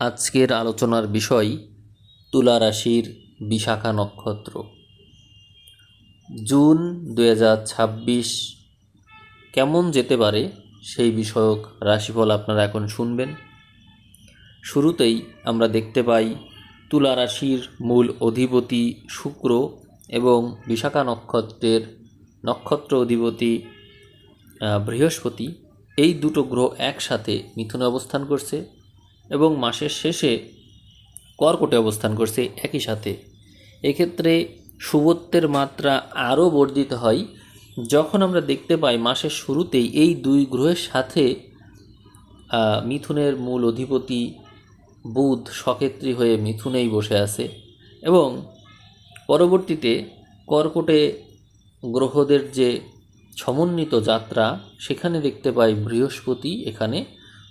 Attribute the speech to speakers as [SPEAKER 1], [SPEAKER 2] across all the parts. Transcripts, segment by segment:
[SPEAKER 1] আজকের আলোচনার বিষয় তুলা রাশির বিশাখা নক্ষত্র। জুন 2026 কেমন যেতে পারে সেই বিষয়ক রাশিফল আপনারা এখন শুনবেন। শুরুতেই আমরা দেখতে পাই তুলা রাশির মূল অধিপতি শুক্র এবং বিশাখা নক্ষত্রের নক্ষত্র অধিপতি বৃহস্পতি, এই দুটো গ্রহ একসাথে মিথুনে অবস্থান করছে এবং মাসের শেষে কর্কটে অবস্থান করছে একই সাথে। এক্ষেত্রে শুভত্বের মাত্রা আরও বর্ধিত হয় যখন আমরা দেখতে পাই মাসের শুরুতেই এই দুই গ্রহের সাথে মিথুনের মূল অধিপতি বুধ সক্ষেত্রী হয়ে মিথুনেই বসে আছে এবং পরবর্তীতে কর্কটে গ্রহদের যে সমন্বিত যাত্রা, সেখানে দেখতে পাই বৃহস্পতি এখানে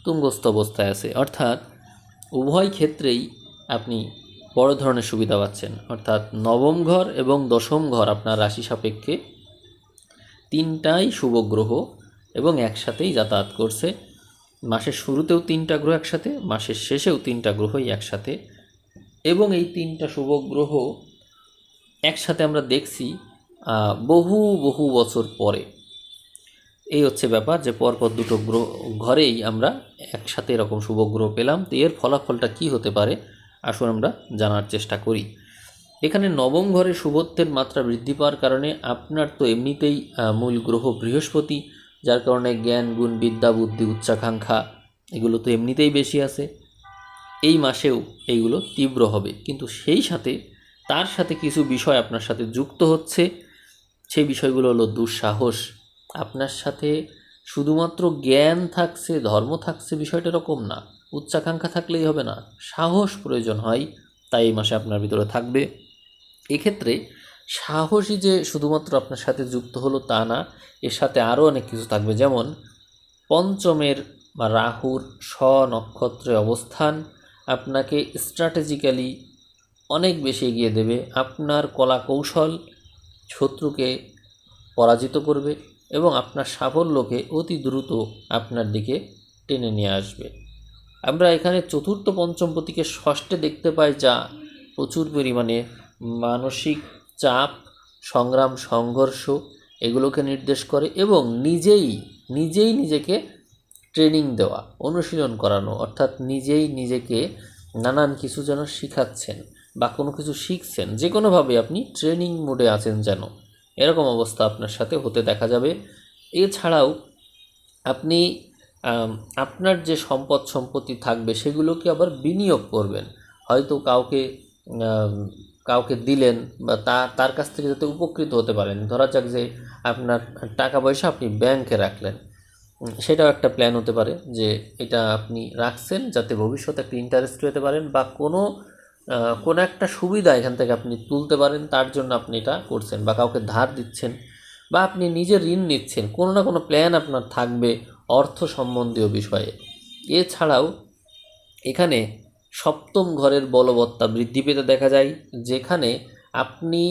[SPEAKER 1] তুঙ্গস্থ অবস্থায় আছে। অর্থাৎ উভয় ক্ষেত্রেই আপনি বড় ধরনের সুবিধা পাচ্ছেন। অর্থাৎ নবম ঘর এবং দশম ঘর আপনার রাশি সাপেক্ষে তিনটাই শুভ গ্রহ এবং একসাথেই যাতায়াত করছে। মাসের শুরুতেও তিনটা গ্রহ একসাথে, মাসের শেষেও তিনটা গ্রহই একসাথে, এবং এই তিনটা শুভ গ্রহ একসাথে আমরা দেখছি বহু বহু বছর পরে। এই হচ্ছে ব্যাপার যে পরপর দুটো ঘরেই আমরা একসাথে এরকম শুভ গ্রহ পেলাম। তো এর ফলাফলটা কী হতে পারে আসুন আমরা জানার চেষ্টা করি। এখানে নবম ঘরে শুভত্বের মাত্রা বৃদ্ধি পাওয়ার কারণে আপনার তো এমনিতেই মূল গ্রহ বৃহস্পতি, যার কারণে জ্ঞান, গুণ, বিদ্যা, বুদ্ধি, উচ্চাকাঙ্ক্ষা এগুলো তো এমনিতেই বেশি আছে। এই মাসেও এইগুলো তীব্র হবে, কিন্তু সেই সাথে তার সাথে কিছু বিষয় আপনার সাথে যুক্ত হচ্ছে। সেই বিষয়গুলো হলো দুঃসাহস। আপনার সাথে শুধুমাত্র জ্ঞান থাকছে, ধর্ম থাকছে, বিষয়টা এরকম না। উচ্চাকাঙ্ক্ষা থাকলেই হবে না, সাহস প্রয়োজন হয়, তাই এই মাসে আপনার ভিতরে থাকবে। এক্ষেত্রে সাহসী যে শুধুমাত্র আপনার সাথে যুক্ত হলো তা না, এর সাথে আরও অনেক কিছু থাকবে। যেমন পঞ্চমের বা রাহুর নক্ষত্রে অবস্থান আপনাকে স্ট্র্যাটেজিক্যালি অনেক বেশি এগিয়ে দেবে। আপনার কলা কৌশল শত্রুকে পরাজিত করবে এবং আপনার সাফল্যকে অতি দ্রুত আপনার দিকে টেনে নিয়ে আসবে। আমরা এখানে চতুর্থ পঞ্চমপতিকে ষষ্ঠে দেখতে পাই, যা প্রচুর পরিমাণে মানসিক চাপ, সংগ্রাম, সংঘর্ষ এগুলোকে নির্দেশ করে এবং নিজেই নিজেকে ট্রেনিং দেওয়া, অনুশীলন করানো। অর্থাৎ নিজেই নিজেকে নানান কিছু যেন শিখাচ্ছেন বা কোনো কিছু শিখছেন, যে কোনোভাবে আপনি ট্রেনিং মোডে আছেন যেন, এরকম অবস্থা আপনার সাথে হতে দেখা যাবে। এছাড়াও আপনি আপনার যে সম্পত্তি থাকবে সেগুলোকে আবার বিনিয়োগ করবেন। হয়তো কাউকে দিলেন বা তার কাছ থেকে যাতে উপকৃত হতে পারেন। ধরা যাক যে আপনার টাকা পয়সা আপনি ব্যাংকে রাখলেন, সেটাও একটা প্ল্যান হতে পারে যে এটা আপনি রাখছেন যাতে ভবিষ্যতে একটা ইন্টারেস্ট পেতে পারেন বা কোনো একটা সুবিধা এখান থেকে আপনি তুলতে পারেন, তার জন্য আপনি এটা করছেন। বা কাউকে ধার দিচ্ছেন বা আপনি নিজে ঋণ নিচ্ছেন, কোনো না কোনো প্ল্যান আপনার থাকবে অর্থ সম্বন্ধীয় বিষয়ে। এছাড়াও এখানে সপ্তম ঘরের বলবত্তা বৃদ্ধি পেতে দেখা যায়, যেখানে আপনি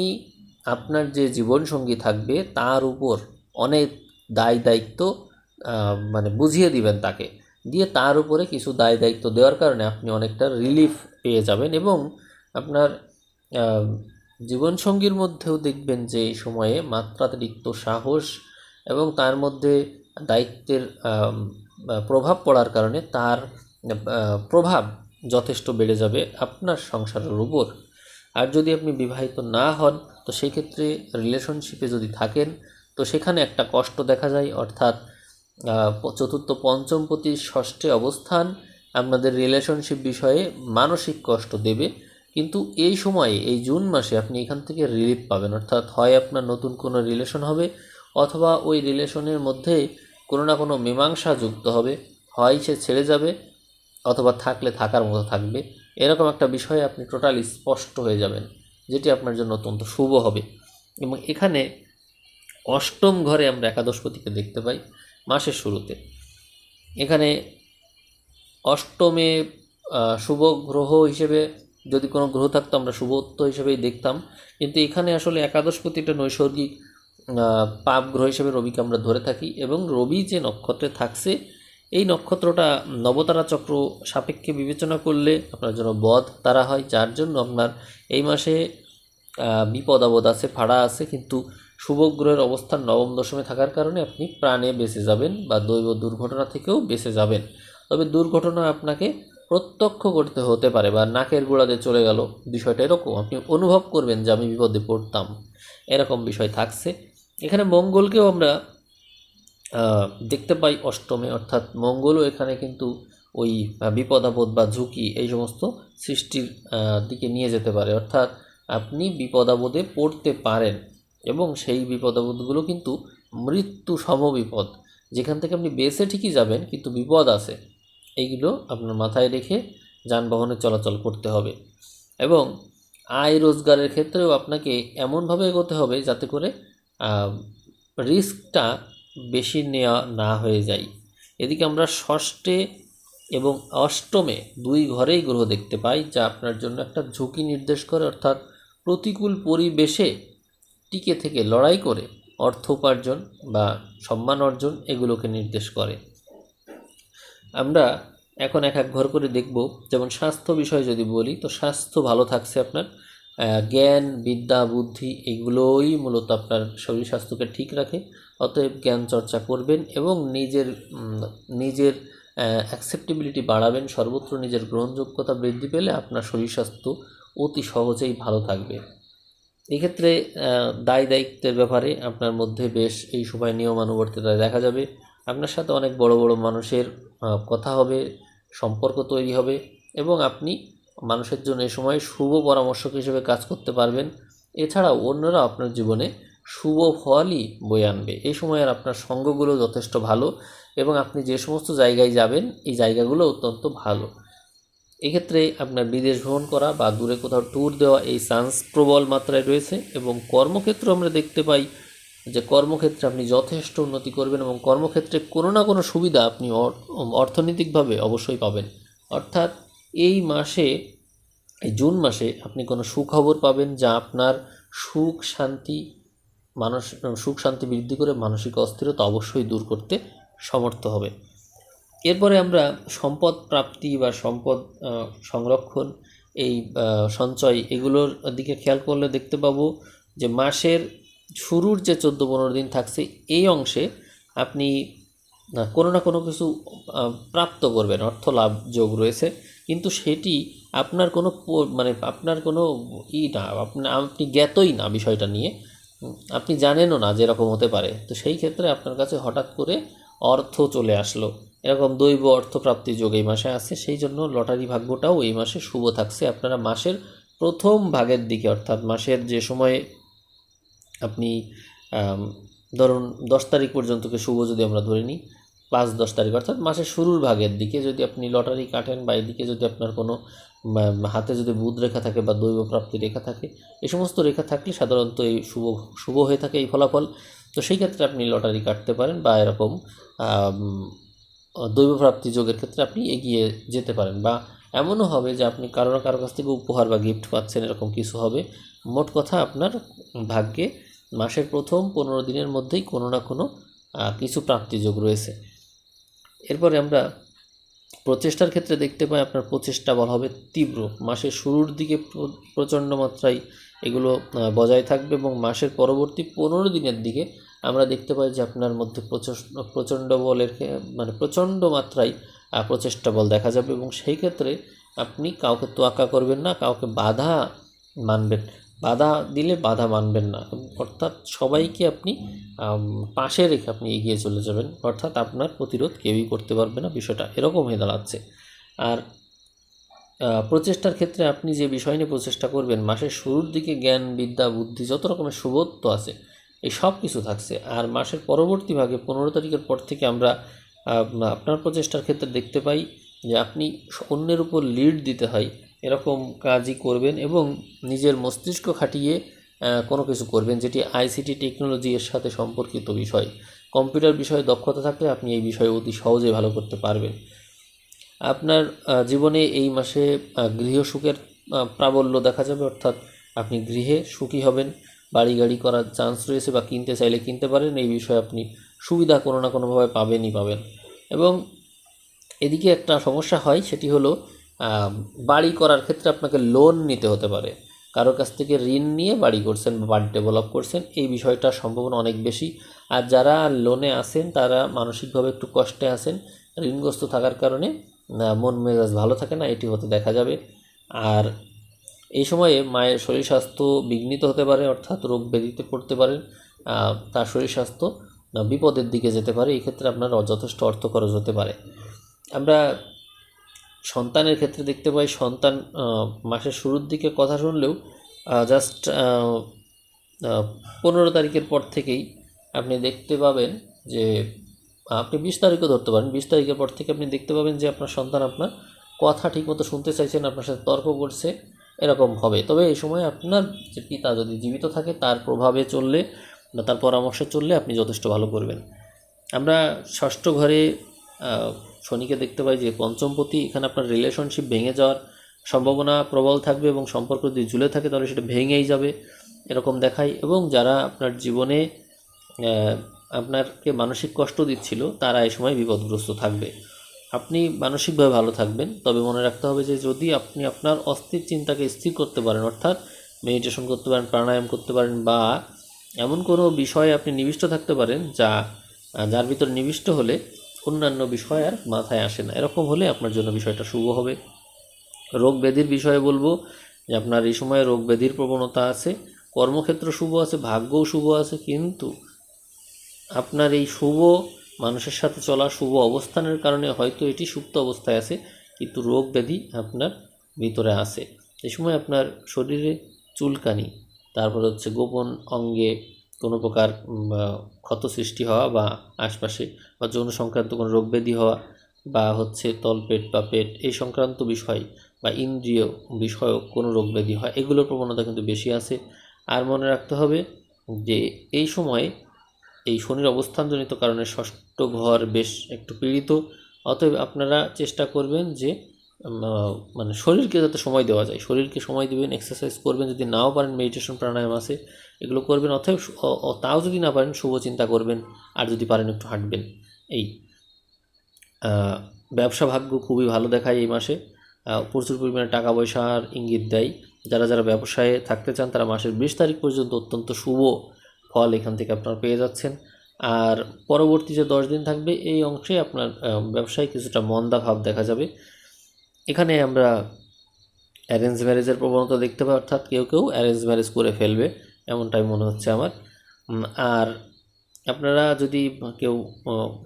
[SPEAKER 1] আপনার যে জীবনসঙ্গী থাকবে তার উপর অনেক দায়িত্ব বুঝিয়ে দিবেন তাকে, দিয়ে তার উপরে কিছু দায়িত্ব দেওয়ার কারণে আপনি অনেকটা রিলিফ পেয়ে যাবেন এবং আপনার জীবনসঙ্গীর মধ্যেও দেখবেন যে এই সময়ে মাত্রাতিরিক্ত সাহস এবং তার মধ্যে দায়িত্বের প্রভাব পড়ার কারণে তার প্রভাব যথেষ্ট বেড়ে যাবে আপনার সংসারের উপর। আর যদি আপনি বিবাহিত না হন, তো সেই ক্ষেত্রে রিলেশনশিপে যদি থাকেন, তো সেখানে একটা কষ্ট দেখা যায়। অর্থাৎ চতুর্থ পঞ্চমপতির ষষ্ঠে অবস্থান আপনাদের রিলেশনশিপ বিষয়ে মানসিক কষ্ট দেবে, কিন্তু এই সময়ে এই জুন মাসে আপনি এখান থেকে রিলিফ পাবেন। অর্থাৎ হয় আপনার নতুন কোনো রিলেশন হবে, অথবা ওই রিলেশনের মধ্যে কোনো না কোনো মীমাংসা যুক্ত হবে, হয় সে ছেড়ে যাবে অথবা থাকলে থাকার মতো থাকবে। এরকম একটা বিষয়ে আপনি টোটালি স্পষ্ট হয়ে যাবেন, যেটি আপনার জন্য অত্যন্ত শুভ হবে। এবং এখানে অষ্টম ঘরে আমরা একাদশপতিকে দেখতে পাই মাসের শুরুতে। এখানে অষ্টমে শুভ গ্রহ হিসেবে যদি কোনো গ্রহ থাকতো আমরা শুভত্ব হিসেবেই দেখতাম, কিন্তু এখানে আসলে একাদশপতিটা নৈসর্গিক পাপ গ্রহ হিসেবে রবিকে আমরা ধরে থাকি এবং রবি যে নক্ষত্রে থাকছে এই নক্ষত্রটা নবতারা চক্র সাপেক্ষে বিবেচনা করলে আপনার জন্য বদ তারা হয়, যার জন্য আপনার এই মাসে বিপদ আপদ আছে, ফাড়া আছে, কিন্তু শুভ গ্রহের অবস্থান নবম দশমে থাকার কারণে আপনি প্রাণে বেঁচে যাবেন বা দৈব দুর্ঘটনা থেকেও বেঁচে যাবেন। তবে দুর্ঘটনা আপনাকে প্রত্যক্ষ করতে হতে পারে বা নাকের গোড়াতে চলে গেল, বিষয়টা এরকম আপনি অনুভব করবেন যে আমি বিপদে পড়তাম, এরকম বিষয় থাকছে। এখানে মঙ্গলকেও আমরা দেখতে পাই অষ্টমে, অর্থাৎ মঙ্গলও এখানে কিন্তু ওই বিপদ আপদ বা ঝুঁকি এই সমস্ত সৃষ্টির দিকে নিয়ে যেতে পারে। অর্থাৎ আপনি বিপদ আপদে পড়তে পারেন এবং সেই বিপদ আপদগুলো কিন্তু মৃত্যু সমবিপদ, যেখান থেকে আপনি বেঁচে ঠিকই যাবেন কিন্তু বিপদ আছে। এইগুলো আপনার মাথায় রেখে যানবাহনে চলাচল করতে হবে এবং আয় রোজগারের ক্ষেত্রেও আপনাকে এমনভাবে এগোতে হবে যাতে করে রিস্কটা বেশি নেওয়া না হয়ে যায়। এদিকে আমরা ষষ্ঠে এবং অষ্টমে দুই ঘরেই গ্রহ দেখতে পাই, যা আপনার জন্য একটা ঝুঁকি নির্দেশ করে, অর্থাৎ প্রতিকূল পরিবেশে টিকে থেকে লড়াই করে অর্থ উপার্জন বা সম্মান অর্জন এগুলোকে নির্দেশ করে। আমরা এখন এক এক ঘর করে দেখব। যেমন স্বাস্থ্য বিষয়ে যদি বলি, তো স্বাস্থ্য ভালো থাকছে আপনার, জ্ঞান বিদ্যা বুদ্ধি এগুলোই মূলত আপনার শরীর স্বাস্থ্যকে ঠিক রাখে। অতএব জ্ঞান চর্চা করবেন এবং নিজের অ্যাকসেপ্টেবিলিটি বাড়াবেন, সর্বত্র নিজের গ্রহণযোগ্যতা বৃদ্ধি পেলে আপনার শরীর স্বাস্থ্য অতি সহজেই ভালো থাকবে। এক্ষেত্রে দায় দায়িত্বের ব্যাপারে আপনার মধ্যে বেশ এই সময় নিয়মানুবর্তিতা দেখা যাবে। আপনার সাথে অনেক বড় বড় মানুষের কথা হবে, সম্পর্ক তৈরি হবে এবং আপনি মানুষের জন্য এই সময় শুভ পরামর্শক হিসেবে কাজ করতে পারবেন। এছাড়াও অন্যরা আপনার জীবনে শুভ ফলই বয়ে আনবে। এই সময় আর আপনার সঙ্গগুলো যথেষ্ট ভালো এবং আপনি যে সমস্ত জায়গায় যাবেন এই জায়গাগুলো অত্যন্ত ভালো। এক্ষেত্রে আপনার বিদেশ ভ্রমণ করা বা দূরে কোথাও ট্যুর দেওয়া এই চান্স প্রবল মাত্রায় রয়েছে এবং কর্মক্ষেত্র আমরা দেখতে পাই যে কর্মক্ষেত্রে আপনি যথেষ্ট উন্নতি করবেন এবং কর্মক্ষেত্রে কোনো না কোনো সুবিধা আপনি অর্থনৈতিকভাবে অবশ্যই পাবেন। অর্থাৎ এই মাসে, এই জুন মাসে আপনি কোনো সুখবর পাবেন যা আপনার সুখ শান্তি বৃদ্ধি করে মানসিক অস্থিরতা অবশ্যই দূর করতে সমর্থ হবে। এরপরে আমরা সম্পদ প্রাপ্তি বা সম্পদ সংরক্ষণ, এই সঞ্চয় এগুলোর দিকে খেয়াল করলে দেখতে পাবো যে মাসের শুরুর যে 14-15 দিন থাকছে এই অংশে আপনি কোনো না কোনো কিছু প্রাপ্ত করবেন, অর্থ লাভ যোগ রয়েছে, কিন্তু সেটি আপনার কোনো আপনার কোনো না, আপনি জ্ঞাতই না বিষয়টা নিয়ে, আপনি জানেনও না যে এরকম হতে পারে। তো সেই ক্ষেত্রে আপনার কাছে হঠাৎ করে অর্থ চলে আসলো, এরকম দৈব অর্থপ্রাপ্তি যোগ এই মাসে আছে। সেই জন্য লটারি ভাগ্যটাও এই মাসে শুভ থাকছে। আপনারা মাসের প্রথম ভাগের দিকে, অর্থাৎ মাসের যে সময়ে আপনি ধরুন 10 তারিখ পর্যন্তকে শুভ যদি আমরা ধরে নিই, 5-10 তারিখ অর্থাৎ মাসের শুরুর ভাগের দিকে যদি আপনি লটারি কাটেন বা এদিকে যদি আপনার কোনো হাতে যদি বুধ রেখা থাকে বা দৈব প্রাপ্তি রেখা থাকে, এই সমস্ত রেখা থাকলে সাধারণত এই শুভ হয়ে থাকে এই ফলাফল। তো সেই ক্ষেত্রে আপনি লটারি কাটতে পারেন বা এরকম দৈব প্রাপ্তি যোগের ক্ষেত্রে আপনি এগিয়ে যেতে পারেন, বা এমনও হবে যে আপনি কারো না কারো কাছ থেকে উপহার বা গিফট পাচ্ছেন, এরকম কিছু হবে। মোট কথা আপনার ভাগ্যে মাসের প্রথম 15 দিনের মধ্যেই কোনো না কোনো কিছু প্রাপ্তিযোগ রয়েছে। এরপরে আমরা প্রচেষ্টার ক্ষেত্রে দেখতে পাই আপনার প্রচেষ্টা বলা হবে তীব্র। মাসের শুরুর দিকে প্রচণ্ড মাত্রায় এগুলো বজায় থাকবে এবং মাসের পরবর্তী 15 দিনের দিকে আমরা দেখতে পাই যে আপনার মধ্যে প্রচণ্ড বলের প্রচণ্ড মাত্রায় প্রচেষ্টা বল দেখা যাবে এবং সেই ক্ষেত্রে আপনি কাউকে তোয়াক্কা করবেন না, কাউকে বাধা দিলে বাধা মানবেন না, অর্থাৎ সবাইকে আপনি পাশে রেখে আপনি এগিয়ে চলে যাবেন, অর্থাৎ আপনার প্রতিরোধ কেউই করতে পারবে না, বিষয়টা এরকম হয়ে দাঁড়াচ্ছে। আর প্রচেষ্টার ক্ষেত্রে আপনি যে বিষয় নিয়ে প্রচেষ্টা করবেন, মাসের শুরুর দিকে জ্ঞান বিদ্যা বুদ্ধি যত রকমের শুভত্ব আছে এই সব কিছু থাকছে। আর মাসের পরবর্তী ভাগে 15 তারিখের পর থেকে আমরা আপনার প্রচেষ্টার ক্ষেত্রে দেখতে পাই যে আপনি অন্যের উপর লিড দিতে হয় এরকম কাজই করবেন এবং নিজের মস্তিষ্ক খাটিয়ে কোনো কিছু করবেন, যেটি আইসিটি টেকনোলজি এর সাথে সম্পর্কিত বিষয়। কম্পিউটার বিষয়ে দক্ষতা থাকলে আপনি এই বিষয়ে অতি সহজে ভালো করতে পারবেন। আপনার জীবনে এই মাসে গৃহসুখের প্রাবল্য দেখা যাবে, অর্থাৎ আপনি গৃহে সুখী হবেন, বাড়ি গাড়ি করার চান্স রয়েছে বা কিনতে চাইলে কিনতে পারেন। এই বিষয়ে আপনি সুবিধা কোনো না কোনোভাবে পাবেন এবং এদিকে একটা সমস্যা হয়, সেটি হলো বাড়ি করার ক্ষেত্রে আপনাকে লোন নিতে হতে পারে। কারো কাছ থেকে ঋণ নিয়ে বাড়ি করছেন বা বাড়ি ডেভেলপ করছেন, এই বিষয়টার সম্ভাবনা অনেক বেশি। আর যারা লোনে আছেন তারা মানসিকভাবে একটু কষ্টে আছেন, ঋণগ্রস্ত থাকার কারণে মন মেজাজ ভালো থাকে না, এটি হতে দেখা যাবে। আর এই সময়ে মায়ের শরীর স্বাস্থ্য বিঘ্নিত হতে পারে, অর্থাৎ রোগ ব্যাধিতে পড়তে পারেন, তার শরীর স্বাস্থ্য বিপদের দিকে যেতে পারে। এই ক্ষেত্রে আপনার যথেষ্ট অর্থ খরচ হতে পারে। আমরা সন্তানের ক্ষেত্রে দেখতে পাই, সন্তান মাসের শুরুর দিকে কথা শুনলেও জাস্ট 15 তারিখের পর থেকেই আপনি দেখতে পাবেন যে, আপনি 20 তারিখও ধরতে পারেন, 20 তারিখের পর থেকে আপনি দেখতে পাবেন যে আপনার সন্তান আপনার কথা ঠিকমতো শুনতে চাইছেন, আপনার সাথে তর্ক করছে, এরকম হবে। তবে এই সময় আপনার যে পিতা যদি জীবিত থাকে তার প্রভাবে চললে বা তার পরামর্শে চললে আপনি যথেষ্ট ভালো করবেন। আমরা ষষ্ঠ ঘরে শনিকে দেখতে পাই যে পঞ্চমপতি, এখানে আপনার রিলেশনশিপ ভেঙে যাওয়ার সম্ভাবনা প্রবল থাকবে এবং সম্পর্ক যদি ঝুলে থাকে তাহলে সেটা ভেঙেই যাবে, এরকম দেখায়। এবং যারা আপনার জীবনে আপনাকে মানসিক কষ্ট দিচ্ছিল তারা এই সময় বিপদগ্রস্ত থাকবে। আপনি মানসিকভাবে ভালো থাকবেন, তবে মনে রাখতে হবে যে যদি আপনি আপনার অস্থির চিন্তাকে স্থির করতে পারেন, অর্থাৎ মেডিটেশন করতে পারেন, প্রাণায়াম করতে পারেন, বা এমন কোনো বিষয়ে আপনি নিবিষ্ট থাকতে পারেন যার ভিতর নিবিষ্ট হলে অন্যান্য বিষয় আর মাথায় আসে না, এরকম হলে আপনার জন্য বিষয়টা শুভ হবে। রোগ ব্যাধির বিষয়ে বলবো যে আপনার এই সময় রোগ ব্যাধির প্রবণতা আছে, কর্মক্ষেত্র শুভ আছে, ভাগ্যও শুভ আছে, কিন্তু আপনার এই শুভ মানুষের সাথে চলা শুভ অবস্থানের কারণে হয়তো এটি সুপ্ত অবস্থায় আছে, কিন্তু রোগ ব্যাধি আপনার ভিতরে আছে। এই সময় আপনার শরীরে চুলকানি, তারপর হচ্ছে গোপন অঙ্গে কোনো প্রকার ক্ষত সৃষ্টি হওয়া, বা আশপাশে বা যৌন সংক্রান্ত কোনো রোগ ব্যাধি হওয়া, বা হচ্ছে তলপেট বা পেট এই সংক্রান্ত বিষয় বা ইন্দ্রিয় বিষয়ক কোনো রোগ ব্যাধি হয়, এগুলোর প্রবণতা কিন্তু বেশি আছে। আর মনে রাখতে হবে যে এই সময় এই শনির অবস্থানজনিত কারণে ষষ্ঠ ঘর বেশ একটু পীড়িত। অতএব আপনারা চেষ্টা করবেন যে মানে শরীরকে যাতে সময় দেওয়া যায়, শরীরকে সময় দেবেন, এক্সারসাইজ করবেন, যদি নাও পারেন মেডিটেশন প্রাণায়াম আছে, এগুলো করবেন। অতএব তাও যদি না পারেন শুভ চিন্তা করবেন, আর যদি পারেন একটু হাঁটবেন। এই ব্যবসা ভাগ্য খুবই ভালো দেখায় এই মাসে, প্রচুর পরিমাণে টাকা পয়সার ইঙ্গিত দেয়। যারা যারা ব্যবসায়ে থাকতে চান তারা মাসের 20 তারিখ পর্যন্ত অত্যন্ত শুভ ফল এখান থেকে আপনারা পেয়ে যাচ্ছেন। আর পরবর্তী যে 10 দিন থাকবে এই অংশে আপনার ব্যবসায় কিছুটা মন্দা ভাব দেখা যাবে। এখানে আমরা অ্যারেঞ্জ ম্যারেজের প্রবণতা দেখতে পাই, অর্থাৎ কেউ কেউ অ্যারেঞ্জ ম্যারেজ করে ফেলবে, এমনটাই মনে হচ্ছে আমার। আর আপনারা যদি কেউ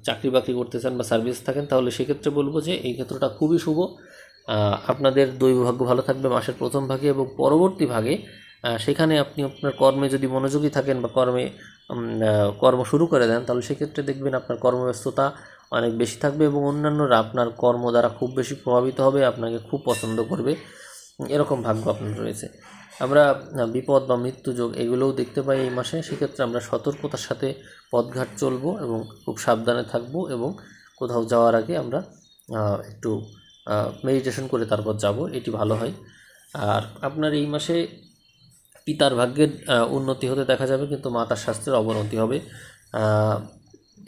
[SPEAKER 1] চাকরি বাকরি করতে চান বা সার্ভিস থাকেন তাহলে সেক্ষেত্রে বলবো যে এই ক্ষেত্রটা খুবই শুভ। আপনাদের দৈব ভাগ্য ভালো থাকবে মাসের প্রথম ভাগে এবং পরবর্তী ভাগে। সেখানে আপনি আপনার কর্মে যদি মনোযোগী থাকেন বা কর্ম শুরু করে দেন তাহলে সেক্ষেত্রে দেখবেন আপনার কর্মব্যস্ততা অনেক বেশি থাকবে এবং অন্যান্যরা আপনার কর্ম দ্বারা খুব বেশি প্রভাবিত হবে, আপনাকে খুব পছন্দ করবে, এরকম ভাগ্য আপনার রয়েছে। আমরা বিপদ বা মৃত্যুযোগ এগুলোও দেখতে পাই এই মাসে। সেক্ষেত্রে আমরা সতর্কতার সাথে পথঘাট চলবো এবং খুব সাবধানে থাকবো, এবং কোথাও যাওয়ার আগে আমরা একটু মেডিটেশন করে তারপর যাব, এটি ভালো হয়। আর আপনার এই মাসে পিতার ভাগ্যের উন্নতি হতে দেখা যাবে, কিন্তু মাতার স্বাস্থ্যের অবনতি হবে।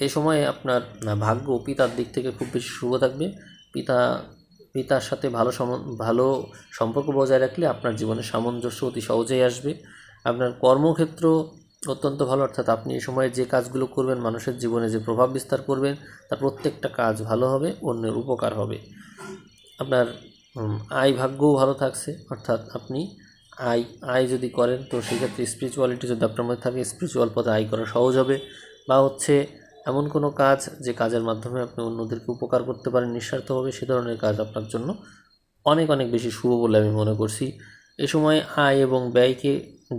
[SPEAKER 1] এই সময়ে আপনার ভাগ্য পিতার দিক থেকে খুব বেশি শুভ থাকবে। পিতার সাথে ভালো সম্পর্ক বজায় রাখলে আপনার জীবনে সামঞ্জস্য অতি সহজেই আসবে। আপনার কর্মক্ষেত্র অত্যন্ত ভালো, অর্থাৎ আপনি এই সময়ে যে কাজগুলো করবেন, মানুষের জীবনে যে প্রভাব বিস্তার করবেন, তার প্রত্যেকটা কাজ ভালো হবে, অন্যের উপকার হবে। আপনার আয় ভাগ্যও ভালো থাকছে, অর্থাৎ আপনি আয় যদি করেন তো সেক্ষেত্রে স্পিরিচুয়ালিটি যদি আপনার মধ্যে থাকে, স্পিরিচুয়াল পথে আয় করা সহজ হবে। বা হচ্ছে এমন কোনো কাজ যে কাজের মাধ্যমে আপনি অন্যদেরকে উপকার করতে পারেন নিঃস্বার্থভাবে, সে ধরনের কাজ আপনার জন্য অনেক অনেক বেশি শুভ বলে আমি মনে করছি। এ সময় আয় এবং ব্যয়কে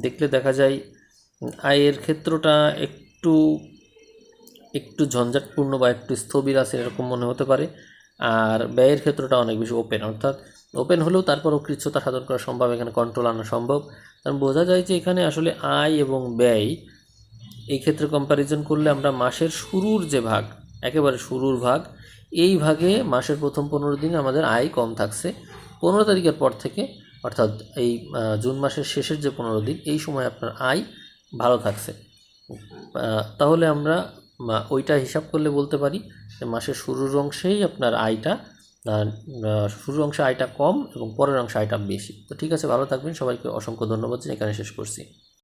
[SPEAKER 1] দেখলে দেখা যায় আয়ের ক্ষেত্রটা একটু একটু ঝঞ্ঝাটপূর্ণ বা একটু স্থবির আছে এরকম মনে হতে পারে। আর ব্যয়ের ক্ষেত্রটা অনেক বেশি ওপেন, অর্থাৎ ওপেন হলেও তারপরও কৃচ্ছতা সাধন করা সম্ভব, এখানে কন্ট্রোল আনা সম্ভব। কারণ বোঝা যায় যে এখানে আসলে আয় এবং ব্যয় এই ক্ষেত্রে কম্প্যারিজন করলে আমরা মাসের শুরুর যে ভাগ, একেবারে শুরুর ভাগ, এই ভাগে মাসের প্রথম 15 দিনে আমাদের আয় কম থাকছে। 15 তারিখের পর থেকে, অর্থাৎ এই জুন মাসের শেষের যে 15 দিন, এই সময় আপনার আয় ভালো থাকছে। তাহলে আমরা ওইটা হিসাব করলে বলতে পারি যে মাসের শুরুর অংশেই আপনার আয়টা শুরুর অংশে আয়টা কম এবং পরের অংশে আয়টা বেশি। তো ঠিক আছে, ভালো থাকবেন, সবাইকে অসংখ্য ধন্যবাদ, এখানে শেষ করছি।